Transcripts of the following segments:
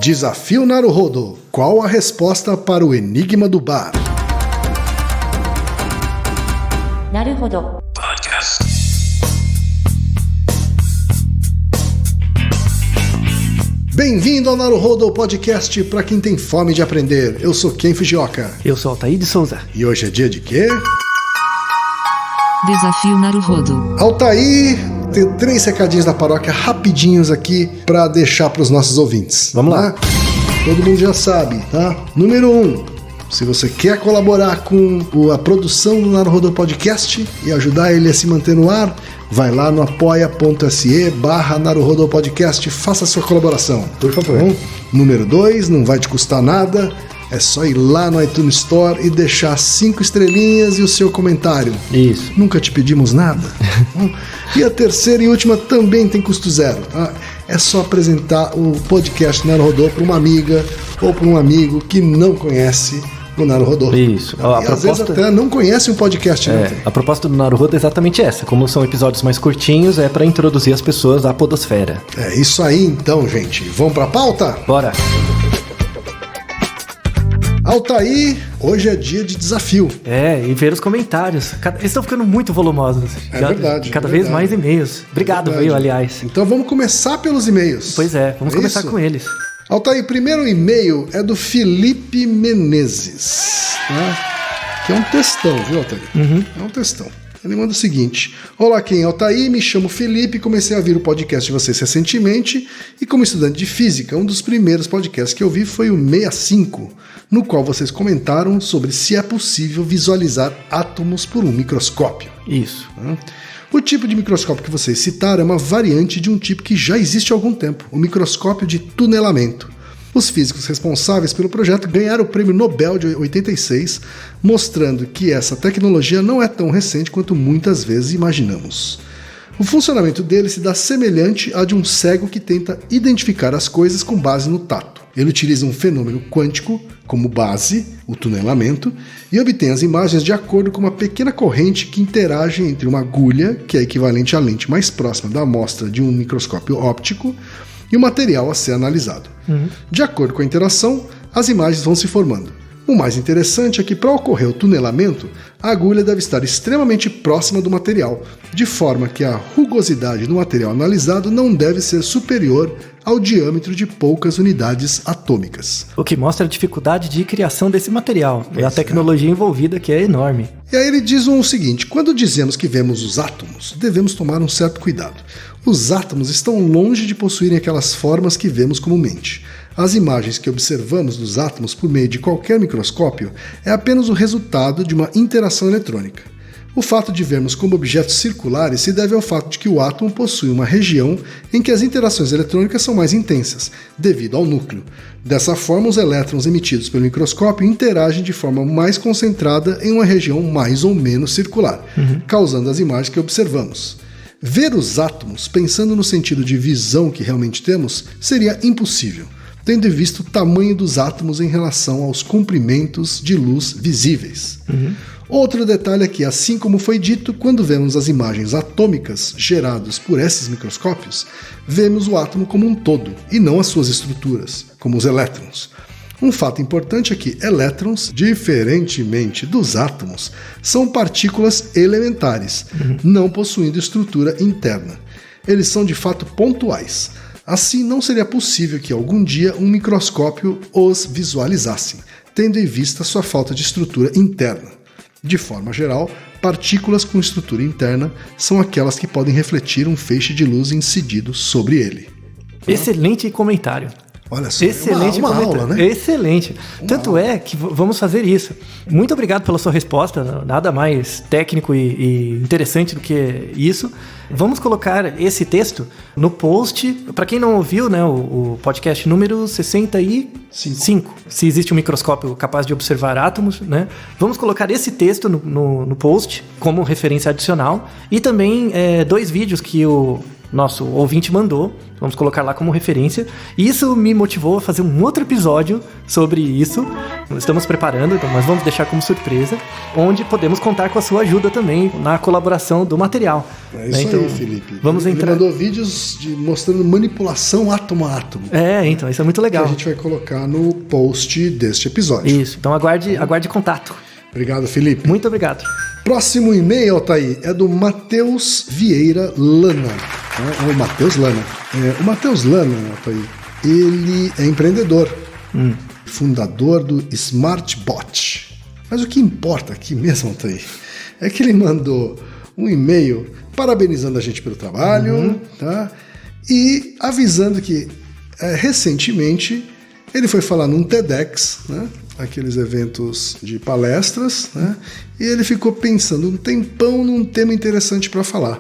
Desafio Naruhodo. Qual a resposta para o enigma do bar? Naruhodo. Bem-vindo ao Naruhodo Podcast para quem tem fome de aprender. Eu sou Ken Fujioka. Eu sou Altair de Souza. E hoje é dia de quê? Desafio Naruhodo. Altair, tem 3 recadinhos da paróquia rapidinhos aqui para deixar para os nossos ouvintes. Vamos lá. Todo mundo já sabe, tá? Número 1. Se você quer colaborar com a produção do Naruhodo Podcast e ajudar ele a se manter no ar, vai lá no apoia.se/Naruhodo Podcast, faça a sua colaboração. Por favor. Bom? Número 2, não vai te custar nada, é só ir lá no iTunes Store e deixar 5 estrelinhas e o seu comentário. Isso. Nunca te pedimos nada. E a terceira e última também tem custo zero. Tá? É só apresentar o podcast Naruhodo para uma amiga ou para um amigo que não conhece o Naruhodo. Isso. Às vezes até não conhece um podcast. A proposta do Naruhodo é exatamente essa. Como são episódios mais curtinhos, é para introduzir as pessoas à podosfera. É isso aí então, gente. Vamos para a pauta? Bora! Altair, hoje é dia de desafio. E ver os comentários. Eles estão ficando muito volumosos. Verdade. Cada vez mais e-mails. Obrigado, viu, aliás. Então vamos começar pelos e-mails. Pois é, vamos começar com eles. Altair, primeiro e-mail é do Felipe Menezes, né? Que é um textão, viu, Altair? É um textão. Ele manda o seguinte: olá, quem é Altair? Me chamo Felipe, comecei a ouvir o podcast de vocês recentemente e como estudante de física, um dos primeiros podcasts que eu vi foi o 65, no qual vocês comentaram sobre se é possível visualizar átomos por um microscópio. Isso. O tipo de microscópio que vocês citaram é uma variante de um tipo que já existe há algum tempo, o microscópio de tunelamento. Os físicos responsáveis pelo projeto ganharam o Prêmio Nobel de 86, mostrando que essa tecnologia não é tão recente quanto muitas vezes imaginamos. O funcionamento dele se dá semelhante a de um cego que tenta identificar as coisas com base no tato. Ele utiliza um fenômeno quântico como base, o tunelamento, e obtém as imagens de acordo com uma pequena corrente que interage entre uma agulha, que é equivalente à lente mais próxima da amostra de um microscópio óptico, e o material a ser analisado. De acordo com a interação, as imagens vão se formando. O mais interessante é que, para ocorrer o tunelamento, a agulha deve estar extremamente próxima do material, de forma que a rugosidade do material analisado não deve ser superior ao diâmetro de poucas unidades atômicas. O que mostra a dificuldade de criação desse material e a tecnologia envolvida, que é enorme. E aí ele diz o seguinte: quando dizemos que vemos os átomos, devemos tomar um certo cuidado. Os átomos estão longe de possuírem aquelas formas que vemos comumente. As imagens que observamos dos átomos por meio de qualquer microscópio é apenas o resultado de uma interação eletrônica. O fato de vermos como objetos circulares se deve ao fato de que o átomo possui uma região em que as interações eletrônicas são mais intensas, devido ao núcleo. Dessa forma, os elétrons emitidos pelo microscópio interagem de forma mais concentrada em uma região mais ou menos circular, causando as imagens que observamos. Ver os átomos, pensando no sentido de visão que realmente temos, seria impossível, tendo em vista o tamanho dos átomos em relação aos comprimentos de luz visíveis. Outro detalhe é que, assim como foi dito, quando vemos as imagens atômicas geradas por esses microscópios, vemos o átomo como um todo, e não as suas estruturas, como os elétrons. Um fato importante é que elétrons, diferentemente dos átomos, são partículas elementares, não possuindo estrutura interna. Eles são de fato pontuais. Assim, não seria possível que algum dia um microscópio os visualizasse, tendo em vista sua falta de estrutura interna. De forma geral, partículas com estrutura interna são aquelas que podem refletir um feixe de luz incidido sobre ele. Excelente comentário. Olha só, excelente uma aula, né? Excelente. Tanto é que vamos fazer isso. Muito obrigado pela sua resposta. Nada mais técnico e interessante do que isso. Vamos colocar esse texto no post. Para quem não ouviu, né, o podcast número 65. Se existe um microscópio capaz de observar átomos, né? Vamos colocar esse texto no post como referência adicional. E também 2 vídeos que o nosso ouvinte mandou. Vamos colocar lá como referência. E isso me motivou a fazer um outro episódio sobre isso. Estamos preparando, então, mas vamos deixar como surpresa, onde podemos contar com a sua ajuda também na colaboração do material. É isso então, aí, Felipe. Vamos Ele entrar... mandou vídeos mostrando manipulação átomo a átomo. Então, isso é muito legal. Que a gente vai colocar no post deste episódio. Isso, então aguarde contato. Obrigado, Felipe. Muito obrigado. Próximo e-mail, Altair, é do Matheus Vieira Lana. O Matheus Lana. O Matheus Lana, Altair, ele é empreendedor, fundador do SmartBot. Mas o que importa aqui mesmo, Altair, é que ele mandou um e-mail parabenizando a gente pelo trabalho, tá? E avisando que recentemente ele foi falar num TEDx, né? Aqueles eventos de palestras, né? E ele ficou pensando um tempão num tema interessante para falar.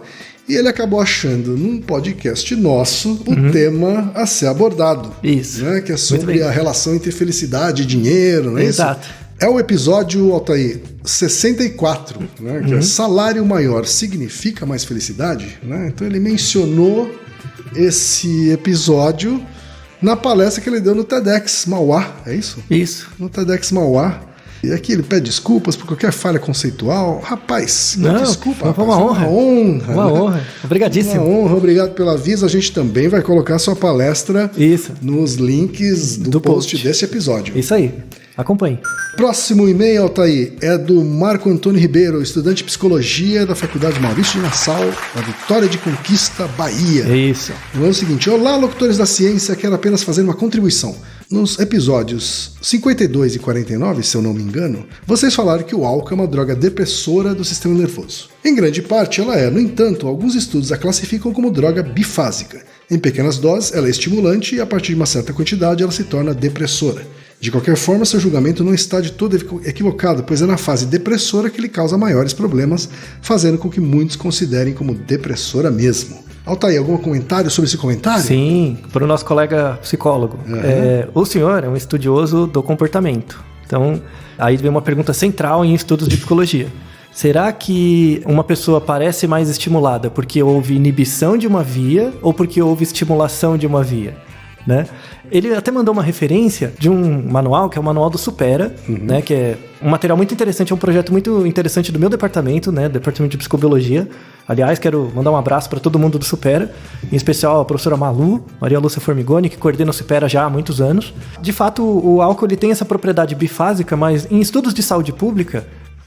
E ele acabou achando num podcast nosso o tema a ser abordado. Isso. Né? Que é sobre a relação entre felicidade e dinheiro, não é Exato. isso? É o episódio, Altair, 64, né? Que é salário maior significa mais felicidade, né? Então ele mencionou esse episódio na palestra que ele deu no TEDx Mauá, é isso? Isso. No TEDx Mauá. E aqui ele pede desculpas por qualquer falha conceitual. Rapaz, desculpa, rapaz. Foi uma honra. Uma honra. Obrigadíssimo. Uma honra, obrigado pelo aviso. A gente também vai colocar sua palestra nos links do post desse episódio. Isso aí. Acompanhe. Próximo e-mail, Altair, é do Marco Antônio Ribeiro, estudante de Psicologia da Faculdade Maurício de Nassau, da Vitória de Conquista, Bahia. É isso. É o seguinte: olá, locutores da ciência, quero apenas fazer uma contribuição. Nos episódios 52 e 49, se eu não me engano, vocês falaram que o álcool é uma droga depressora do sistema nervoso. Em grande parte ela é, no entanto, alguns estudos a classificam como droga bifásica. Em pequenas doses ela é estimulante e a partir de uma certa quantidade ela se torna depressora. De qualquer forma, seu julgamento não está de todo equivocado, pois é na fase depressora que lhe causa maiores problemas, fazendo com que muitos considerem como depressora mesmo. Altair, algum comentário sobre esse comentário? Sim, para o nosso colega psicólogo. O senhor é um estudioso do comportamento. Então, aí vem uma pergunta central em estudos de psicologia. Será que uma pessoa parece mais estimulada porque houve inibição de uma via ou porque houve estimulação de uma via? Né? Ele até mandou uma referência de um manual, que é o Manual do Supera, né? Que é um material muito interessante, é um projeto muito interessante do meu departamento, né? Departamento de Psicobiologia. Aliás, quero mandar um abraço para todo mundo do Supera, em especial a professora Malu, Maria Lúcia Formigoni, que coordena o Supera já há muitos anos. De fato, o álcool ele tem essa propriedade bifásica, mas em estudos de saúde pública,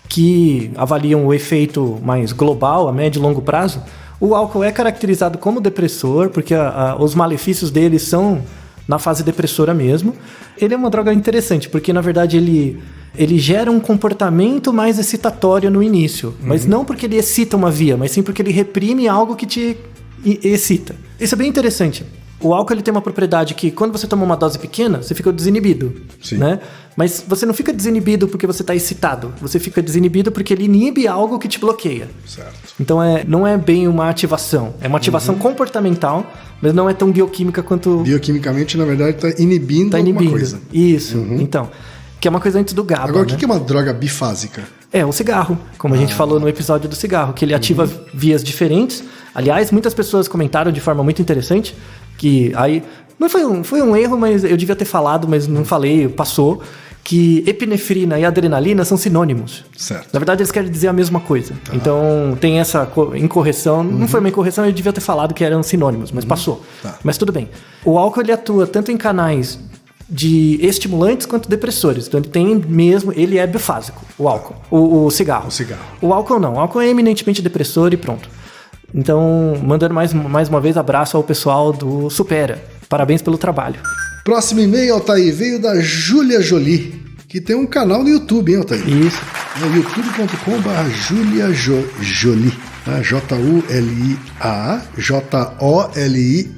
que avaliam o efeito mais global, a médio e longo prazo, o álcool é caracterizado como depressor, porque os malefícios dele são na fase depressora mesmo. Ele é uma droga interessante, porque na verdade ele gera um comportamento mais excitatório no início. Mas não porque ele excita uma via, mas sim porque ele reprime algo que te excita. Isso é bem interessante. O álcool ele tem uma propriedade que quando você toma uma dose pequena, você fica desinibido, né? Mas você não fica desinibido porque você está excitado. Você fica desinibido porque ele inibe algo que te bloqueia. Certo. Então não é bem uma ativação. É uma ativação comportamental, mas não é tão bioquímica quanto... Bioquimicamente, na verdade, está inibindo alguma coisa. Isso, então. Que é uma coisa antes do GABA. Agora, né? o que é uma droga bifásica? É o cigarro, como a gente falou no episódio do cigarro, que ele ativa vias diferentes. Aliás, muitas pessoas comentaram de forma muito interessante que aí... Não foi um erro, mas eu devia ter falado, mas não falei, passou, que epinefrina e adrenalina são sinônimos. Certo. Na verdade, eles querem dizer a mesma coisa. Então, tem essa incorreção. Não foi uma incorreção, eu devia ter falado que eram sinônimos, mas passou. Mas tudo bem. O álcool, ele atua tanto em canais de estimulantes quanto depressores. Então, ele é bifásico, o álcool. O cigarro. O álcool não. O álcool é eminentemente depressor e pronto. Então, mandando mais uma vez abraço ao pessoal do Supera. Parabéns pelo trabalho. Próximo e-mail, Altair, veio da Júlia Jolie, que tem um canal no YouTube, hein, Altair? Isso. É youtube.com/Julia Jolie. Julia-Jolie.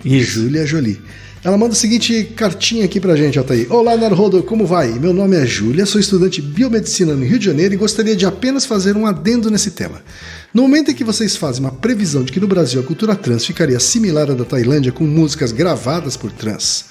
Isso. Júlia Jolie. Ela manda a seguinte cartinha aqui pra gente, Altair. Olá, Naruhodo, como vai? Meu nome é Júlia, sou estudante de biomedicina no Rio de Janeiro e gostaria de apenas fazer um adendo nesse tema. No momento em que vocês fazem uma previsão de que no Brasil a cultura trans ficaria similar à da Tailândia com músicas gravadas por trans,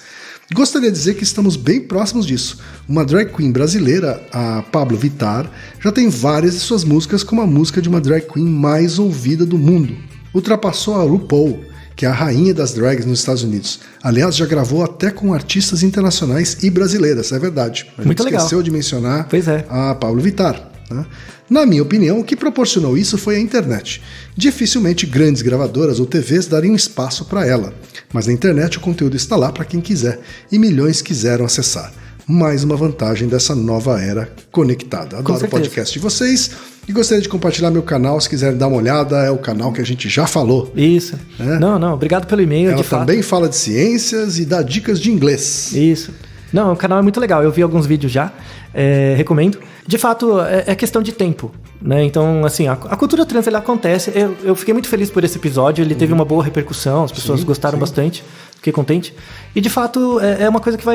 gostaria de dizer que estamos bem próximos disso. Uma drag queen brasileira, a Pablo Vittar, já tem várias de suas músicas como a música de uma drag queen mais ouvida do mundo. Ultrapassou a RuPaul que é a rainha das drags nos Estados Unidos. Aliás, já gravou até com artistas internacionais e brasileiras, é verdade. A gente Muito legal. esqueceu de mencionar Pois é. a Pablo Vittar. Né? Na minha opinião, o que proporcionou isso foi a internet. Dificilmente grandes gravadoras ou TVs dariam espaço para ela, mas na internet o conteúdo está lá para quem quiser, e milhões quiseram acessar. Mais uma vantagem dessa nova era conectada. Adoro o podcast de vocês e gostaria de compartilhar meu canal, se quiserem dar uma olhada, é o canal que a gente já falou. Isso. É? Não, obrigado pelo e-mail. Ela de fato. também fala de ciências e dá dicas de inglês. Isso. Não, o canal é muito legal, eu vi alguns vídeos já, recomendo. De fato, é questão de tempo, né? Então, assim, a cultura trans, ela acontece. Eu fiquei muito feliz por esse episódio, ele teve uma boa repercussão, as pessoas gostaram bastante, fiquei contente. E, de fato, é uma coisa que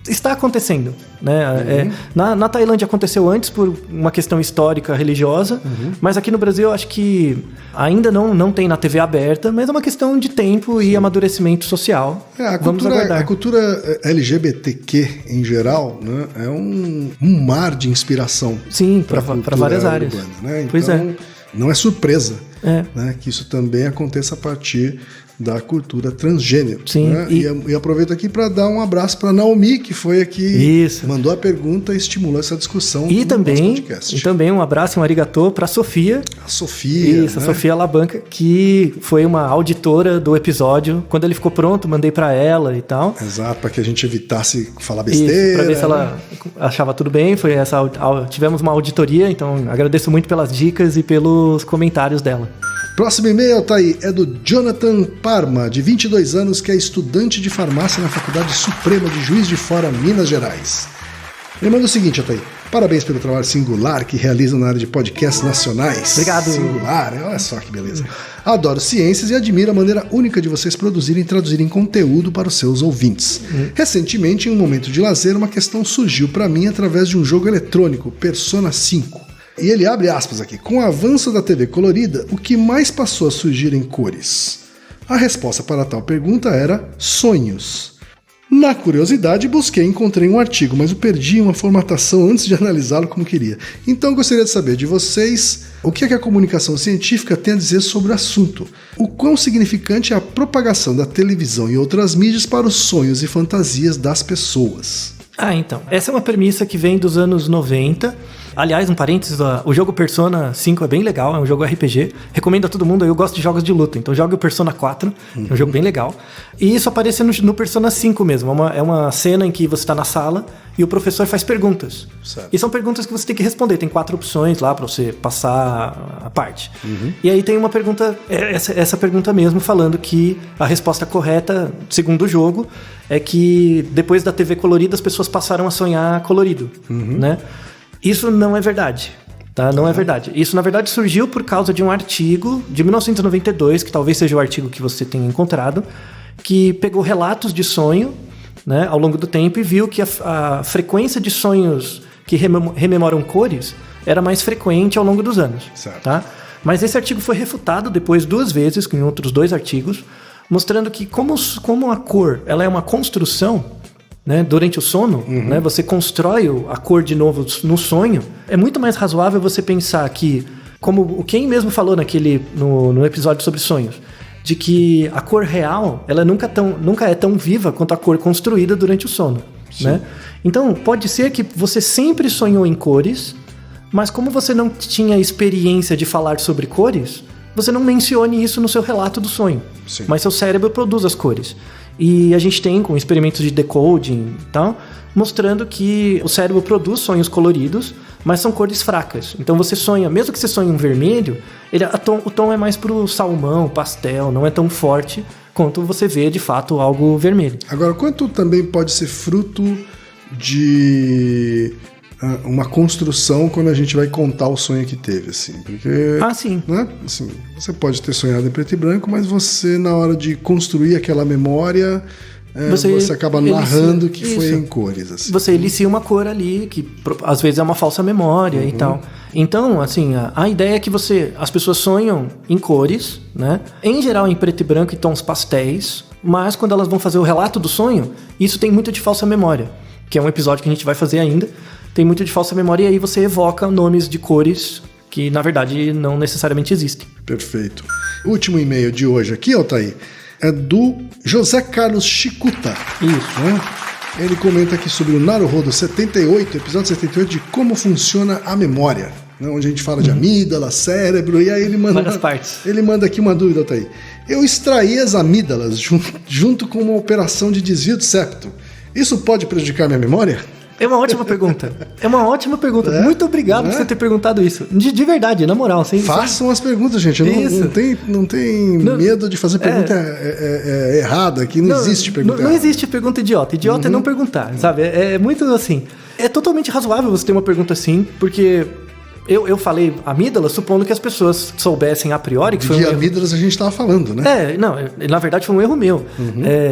está acontecendo, né? Na Tailândia aconteceu antes por uma questão histórica, religiosa, mas aqui no Brasil eu acho que ainda não tem na TV aberta, mas é uma questão de tempo e amadurecimento social. Vamos aguardar. A cultura LGBTQ, em geral, né, é um mar de inspiração. Sim, para várias áreas. Urbana, né? Então, Pois é. não é surpresa né, que isso também aconteça a partir da cultura transgênero. Sim, Né? E aproveito aqui para dar um abraço para Naomi, que foi aqui, mandou a pergunta e estimulou essa discussão e no também, nosso podcast. E também um abraço e um arigatô para a Sofia. A Sofia. Isso, né? A Sofia Labanca, que foi uma auditora do episódio. Quando ele ficou pronto, mandei para ela e tal. Exato, para que a gente evitasse falar besteira. Para ver se ela achava tudo bem. Tivemos uma auditoria, então agradeço muito pelas dicas e pelos comentários dela. Próximo e-mail, tá aí, é do Jonathan Parma, de 22 anos, que é estudante de farmácia na Faculdade Suprema de Juiz de Fora, Minas Gerais. Ele manda o seguinte, Ataí. Parabéns pelo trabalho singular que realizam na área de podcasts nacionais. Obrigado. Singular, olha só que beleza. Adoro ciências e admiro a maneira única de vocês produzirem e traduzirem conteúdo para os seus ouvintes. Recentemente, em um momento de lazer, uma questão surgiu para mim através de um jogo eletrônico, Persona 5. E ele abre aspas aqui. Com o avanço da TV colorida, o que mais passou a surgir em cores? A resposta para tal pergunta era sonhos. Na curiosidade, busquei e encontrei um artigo, mas eu perdi uma formatação antes de analisá-lo como queria. Então gostaria de saber de vocês o que é que a comunicação científica tem a dizer sobre o assunto. O quão significante é a propagação da televisão e outras mídias para os sonhos e fantasias das pessoas. Então, essa é uma premissa que vem dos anos 90. Aliás, um parênteses, o jogo Persona 5 é bem legal, é um jogo RPG. Recomendo a todo mundo, eu gosto de jogos de luta, então jogue o Persona 4, é um jogo bem legal. E isso aparece no Persona 5 mesmo, é uma cena em que você está na sala e o professor faz perguntas. Certo. E são perguntas que você tem que responder, tem 4 opções lá para você passar a parte. E aí tem uma pergunta, essa pergunta mesmo, falando que a resposta correta, segundo o jogo, é que depois da TV colorida as pessoas passaram a sonhar colorido, né? Isso não é verdade, tá? Não é verdade. Isso, na verdade, surgiu por causa de um artigo de 1992, que talvez seja o artigo que você tenha encontrado, que pegou relatos de sonho, né, ao longo do tempo e viu que a frequência de sonhos que rememoram cores era mais frequente ao longo dos anos. Certo. Tá? Mas esse artigo foi refutado depois 2 vezes, com outros 2 artigos, mostrando que como a cor ela é uma construção, né, durante o sono, né, você constrói a cor de novo no sonho, é muito mais razoável você pensar que, como o Ken mesmo falou no episódio sobre sonhos, de que a cor real ela nunca é tão viva quanto a cor construída durante o sono. Né? Então, pode ser que você sempre sonhou em cores, mas como você não tinha experiência de falar sobre cores, você não mencione isso no seu relato do sonho. Sim. Mas seu cérebro produz as cores. E a gente tem, com experimentos de decoding e tal, mostrando que o cérebro produz sonhos coloridos, mas são cores fracas. Então você sonha, mesmo que você sonhe um vermelho, o tom é mais pro salmão, pastel, não é tão forte quanto você vê de fato algo vermelho. Agora, quanto também pode ser fruto de uma construção quando a gente vai contar o sonho que teve, assim, porque... sim. Né, assim, você pode ter sonhado em preto e branco, mas você, na hora de construir aquela memória, você acaba narrando que foi em cores, assim. Você elicia uma cor ali, que às vezes é uma falsa memória e tal. Então, assim, a ideia é que as pessoas sonham em cores, né? Em geral em preto e branco e tons pastéis, mas quando elas vão fazer o relato do sonho, isso tem muito de falsa memória, que é um episódio que a gente vai fazer ainda. Tem muito de falsa memória e aí você evoca nomes de cores que, na verdade, não necessariamente existem. Perfeito. Último e-mail de hoje aqui, Altair, é do José Carlos Chicuta. Isso. Né? Ele comenta aqui sobre o Naruhodo 78, episódio 78, de como funciona a memória. Né? Onde a gente fala de amígdala, cérebro, e aí ele manda... Várias partes. Ele manda aqui uma dúvida, Altair. Eu extraí as amígdalas junto com uma operação de desvio de septo. Isso pode prejudicar minha memória? É uma ótima pergunta. Muito obrigado por você ter perguntado isso. De verdade, na moral. Façam as perguntas, gente. Não tem medo de fazer pergunta errada aqui. Não existe pergunta errada. Não existe pergunta idiota. Idiota é não perguntar, sabe? É muito assim... É totalmente razoável você ter uma pergunta assim, porque... Eu falei amígdalas, supondo que as pessoas soubessem a priori que foi um erro. De amígdalas a gente estava falando, né? Na verdade foi um erro meu.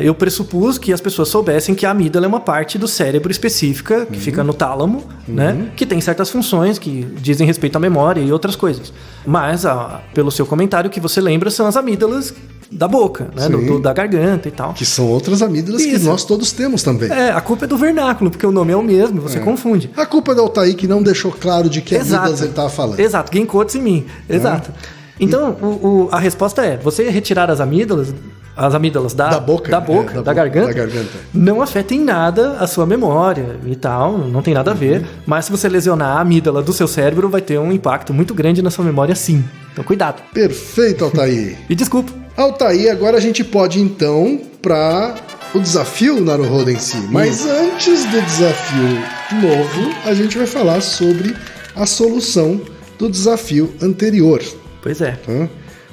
Eu pressupus que as pessoas soubessem que a amígdala é uma parte do cérebro específica, que fica no tálamo, né? Que tem certas funções que dizem respeito à memória e outras coisas. Mas, pelo seu comentário, o que você lembra são as amígdalas da boca, né? Da garganta e tal. Que são outras amígdalas que nós todos temos também. A culpa é do vernáculo, porque o nome é o mesmo, você confunde. A culpa é do Altair, que não deixou claro de que amígdalas ele estava falando. Exato, Genkoutsu em mim. Exato. Então, a resposta é, você retirar as amígdalas da boca, da garganta, não afeta em nada a sua memória e tal, não tem nada a ver, mas se você lesionar a amígdala do seu cérebro, vai ter um impacto muito grande na sua memória sim. Então, cuidado. Perfeito, Altair. E desculpa. Altair, agora a gente pode então para o desafio Naruhodo em si. Mas antes do desafio novo, a gente vai falar sobre a solução do desafio anterior. Pois é.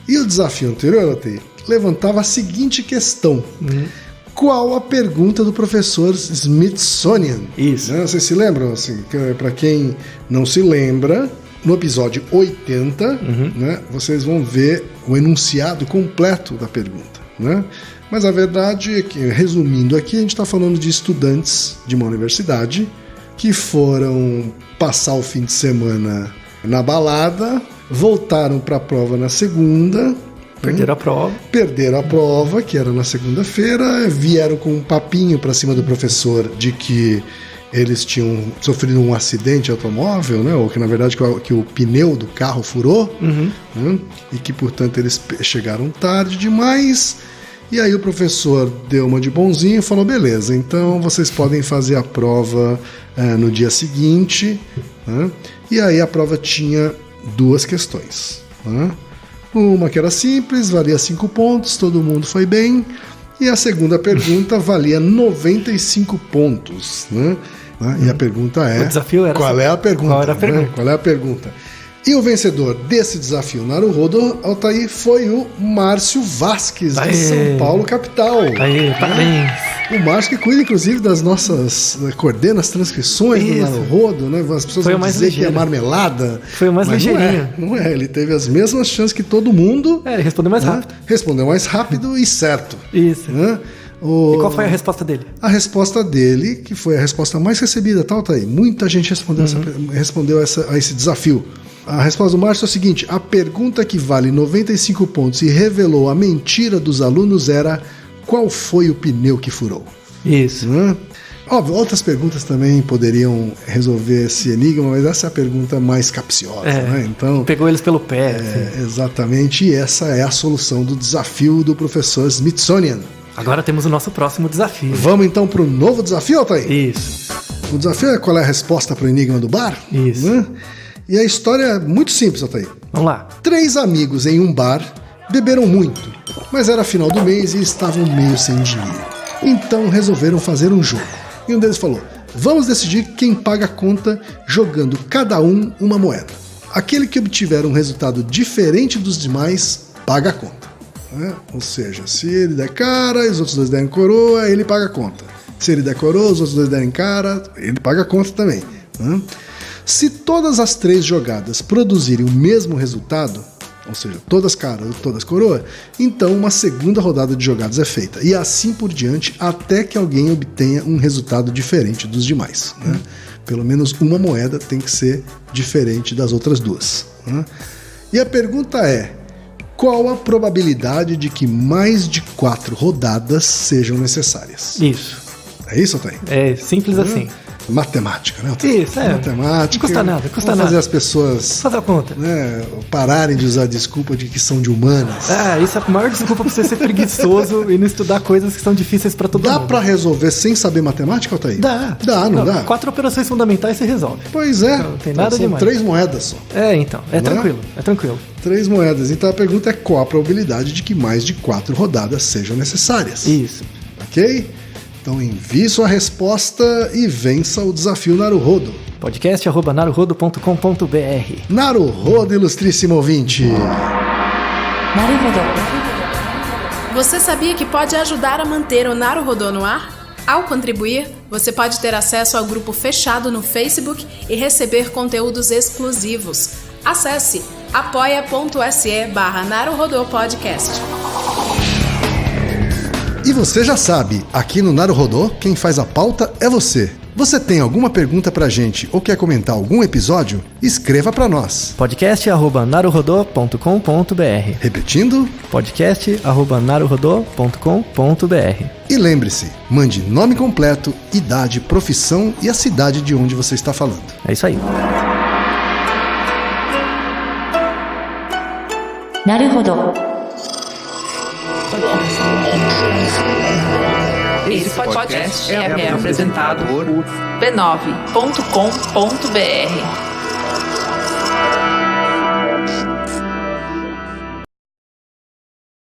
E o desafio anterior, Altair, levantava a seguinte questão. Qual a pergunta do professor Smithsonian? Isso. Vocês se lembram? Assim, para quem não se lembra, no episódio 80, né, vocês vão ver o enunciado completo da pergunta. Né? Mas a verdade é que, resumindo aqui, a gente está falando de estudantes de uma universidade que foram passar o fim de semana na balada, voltaram para a prova na segunda. Perderam a prova, que era na segunda-feira, vieram com um papinho para cima do professor de que eles tinham sofrido um acidente automóvel, né? Ou que na verdade que o pneu do carro furou, né? E que portanto eles chegaram tarde demais. E aí o professor deu uma de bonzinho e falou: beleza, então vocês podem fazer a prova no dia seguinte, né? E aí a prova tinha duas questões, né? Uma que era simples, valia 5 pontos, todo mundo foi bem. E a segunda pergunta valia 95 pontos, né? E a pergunta é... O desafio era... Qual é a pergunta? Qual era a pergunta? Né? Qual é a pergunta? E o vencedor desse desafio Naruhodo, Altair, foi o Márcio Vasques, de São Paulo, capital. Parabéns. O Márcio que cuida, inclusive, das nossas... coordena as transcrições do Naruhodo, né? As pessoas vão dizer que é marmelada. Foi o mais ligeirinho. Não é. Ele teve as mesmas chances que todo mundo. Ele respondeu mais rápido. Respondeu mais rápido e certo. Isso. Né? E qual foi a resposta dele? A resposta dele, que foi a resposta mais recebida, tá aí. Muita gente respondeu a esse desafio. A resposta do Márcio é o seguinte: a pergunta que vale 95 pontos e revelou a mentira dos alunos era: qual foi o pneu que furou? Isso. Óbvio, outras perguntas também poderiam resolver esse enigma, mas essa é a pergunta mais capciosa, né? Então, pegou eles pelo pé. Exatamente, e essa é a solução do desafio do professor Smithsonian. Agora temos o nosso próximo desafio. Vamos então para o novo desafio, Altair? Isso. O desafio é qual é a resposta para o enigma do bar? Isso. Né? E a história é muito simples, Altair. Vamos lá. 3 amigos em um bar beberam muito, mas era final do mês e estavam meio sem dinheiro. Então resolveram fazer um jogo. E um deles falou: vamos decidir quem paga a conta jogando cada um uma moeda. Aquele que obtiver um resultado diferente dos demais paga a conta. Ou seja, se ele der cara e os outros 2 derem coroa, ele paga a conta. Se ele der coroa, os outros 2 derem cara, ele paga a conta também. Se todas as 3 jogadas produzirem o mesmo resultado, ou seja, todas cara ou todas coroa, então uma segunda rodada de jogadas é feita. E assim por diante, até que alguém obtenha um resultado diferente dos demais. Pelo menos uma moeda tem que ser diferente das outras 2. E a pergunta é: qual a probabilidade de que mais de 4 rodadas sejam necessárias? Isso. É isso, Altair? É simples assim. matemática, né? Isso, matemática. Não custa nada, Vamos fazer as pessoas Faz a conta. né, pararem de usar a desculpa de que são de humanas. Isso é a maior desculpa pra você ser preguiçoso e não estudar coisas que são difíceis pra todo mundo. Dá pra resolver sem saber matemática, Altair? Dá. Não dá? 4 operações fundamentais você resolve. Pois é. Não tem nada são demais. 3 moedas só. Então. É tranquilo. 3 moedas. Então a pergunta é qual a probabilidade de que mais de 4 rodadas sejam necessárias? Isso. Ok? Então envie sua resposta e vença o desafio Naruhodo. podcast@naruhodo.com.br. Naruhodo, ilustríssimo ouvinte. なるほど。 Você sabia que pode ajudar a manter o Naruhodô no ar? Ao contribuir, você pode ter acesso ao grupo fechado no Facebook e receber conteúdos exclusivos. Acesse apoia.se/Naruhodô Podcast. E você já sabe, aqui no Naruhodô, quem faz a pauta é você. Você tem alguma pergunta pra gente ou quer comentar algum episódio? Escreva pra nós. podcast@naruhodô.com.br. Repetindo? podcast@naruhodô.com.br. E lembre-se, mande nome completo, idade, profissão e a cidade de onde você está falando. É isso aí. なるほど。 Esse podcast é apresentado por b9.com.br.